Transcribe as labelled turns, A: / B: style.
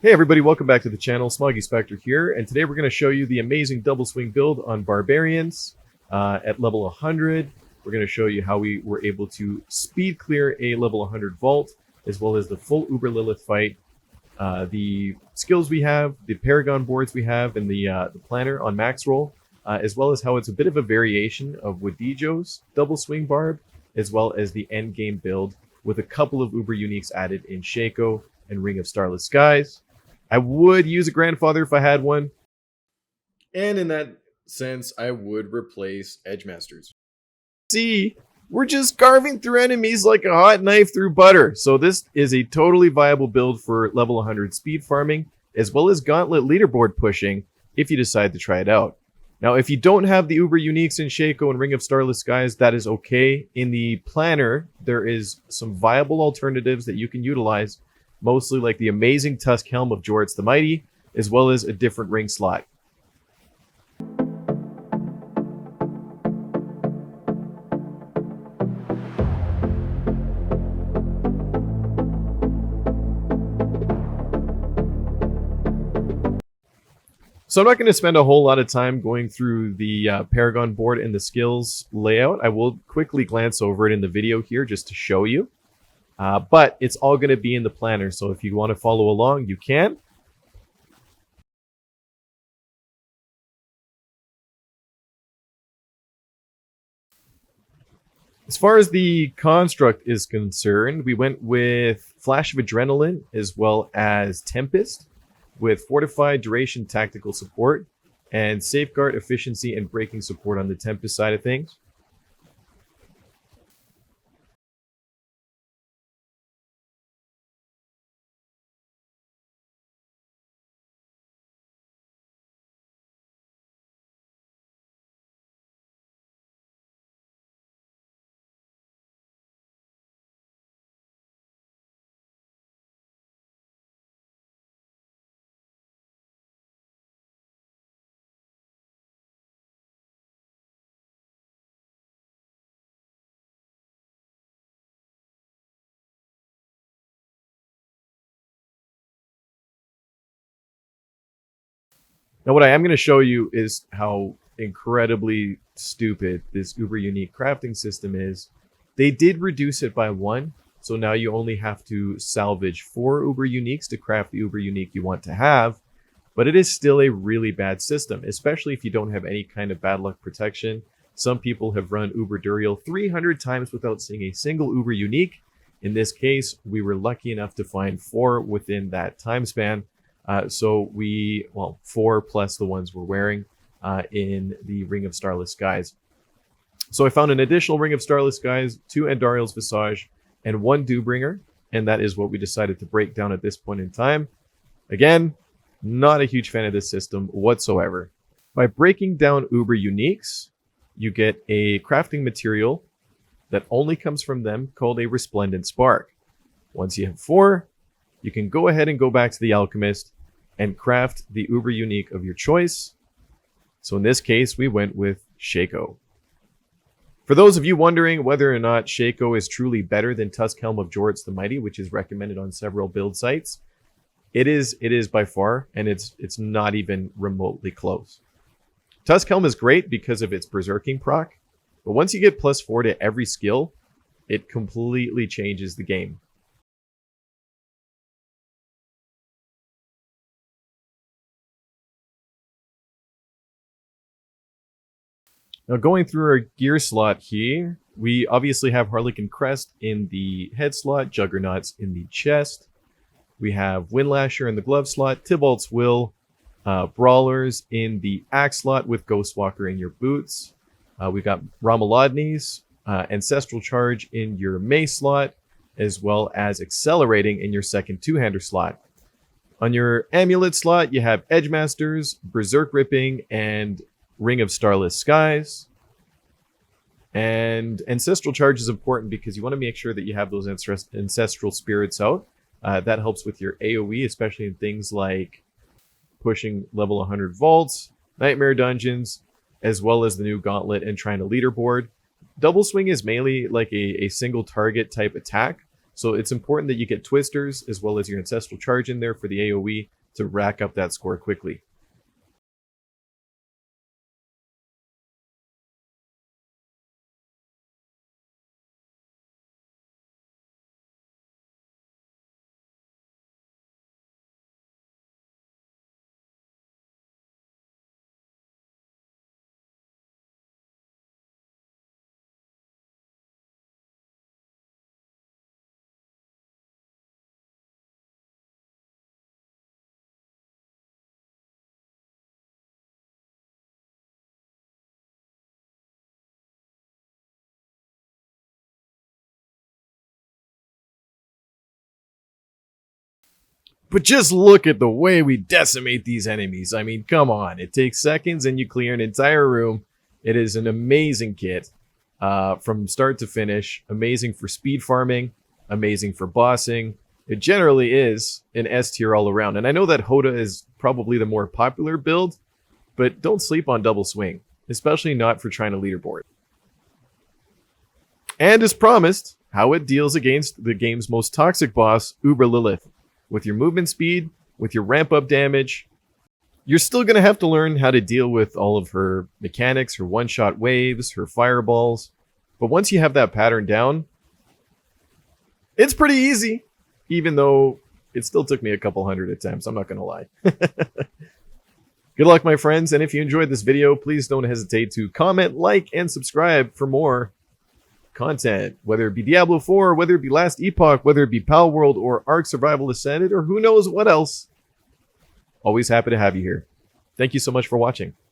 A: Hey everybody, welcome back to the channel. Smoggy Spectre here, and today we're going to show you the amazing double swing build on Barbarians at level 100. We're going to show you how we were able to speed clear a level 100 vault, as well as the full Uber Lilith fight, the skills we have, the Paragon boards we have, and the planner on max roll, as well as how it's a bit of a variation of Wadijo's double swing barb, as well as the endgame build with a couple of Uber uniques added in Shako and Ring of Starless Skies. I would use a grandfather if I had one. And in that sense, I would replace Edgemasters. See, we're just carving through enemies like a hot knife through butter. So this is a totally viable build for level 100 speed farming, as well as gauntlet leaderboard pushing if you decide to try it out. Now, if you don't have the Uber uniques in Shako and Ring of Starless Skies, that is okay. In the planner, there is some viable alternatives that you can utilize, mostly like the amazing Tusk Helm of Jorts the Mighty, as well as a different ring slot. So I'm not going to spend a whole lot of time going through the Paragon board and the skills layout. I will quickly glance over it in the video here just to show you. But it's all going to be in the planner, so if you want to follow along, you can. As far as the construct is concerned, we went with Flash of Adrenaline as well as Tempest, with Fortified Duration Tactical Support and Safeguard Efficiency and Breaking Support on the Tempest side of things. Now, what I am going to show you is how incredibly stupid this Uber Unique crafting system is. They did reduce it by 1, so now you only have to salvage 4 Uber Uniques to craft the Uber Unique you want to have, but it is still a really bad system, especially if you don't have any kind of bad luck protection. Some people have run Uber Duriel 300 times without seeing a single Uber Unique. In this case, we were lucky enough to find 4 within that time span. So 4 plus the ones we're wearing in the Ring of Starless Skies. So I found an additional Ring of Starless Skies, 2 Andariel's Visage, and 1 Dewbringer, and that is what we decided to break down at this point in time. Again, not a huge fan of this system whatsoever. By breaking down Uber Uniques, you get a crafting material that only comes from them called a Resplendent Spark. Once you have 4, you can go ahead and go back to the Alchemist and craft the Uber Unique of your choice. So in this case, we went with Shako. For those of you wondering whether or not Shako is truly better than Tusk Helm of Jorts the Mighty, which is recommended on several build sites, it is by far, and it's not even remotely close. Tusk Helm is great because of its Berserking proc, but once you get +4 to every skill, it completely changes the game. Now, going through our gear slot here, we obviously have Harlequin Crest in the head slot, Juggernauts in the chest. We have Windlasher in the glove slot, Tybalt's Will, Brawlers in the axe slot with Ghostwalker in your boots. We've got Ramalodnes, Ancestral Charge in your mace slot, as well as Accelerating in your second two-hander slot. On your amulet slot, you have Edgemasters, Berserk Ripping, and Ring of Starless Skies. And Ancestral Charge is important because you want to make sure that you have those ancestral spirits out. That helps with your AoE, especially in things like pushing level 100 vaults, nightmare dungeons, as well as the new gauntlet and trying to leaderboard. Double swing is mainly like a single target type attack, So it's important that you get twisters as well as your ancestral charge in there for the AoE to rack up that score quickly. But just look at the way we decimate these enemies. I mean, come on. It takes seconds and you clear an entire room. It is an amazing kit from start to finish. Amazing for speed farming. Amazing for bossing. It generally is an S tier all around. And I know that Hoda is probably the more popular build, but don't sleep on Double Swing, especially not for trying to leaderboard. And as promised, how it deals against the game's most toxic boss, Uber Lilith. With your movement speed, with your ramp up damage, you're still going to have to learn how to deal with all of her mechanics, her one-shot waves, her fireballs. But once you have that pattern down, it's pretty easy, even though it still took me a couple hundred attempts. I'm not going to lie. Good luck, my friends. And if you enjoyed this video, please don't hesitate to comment, like, and subscribe for more content, whether it be Diablo 4, whether it be Last Epoch, whether it be Pal World or Ark Survival Ascended, or who knows what else. Always happy to have you here. Thank you so much for watching.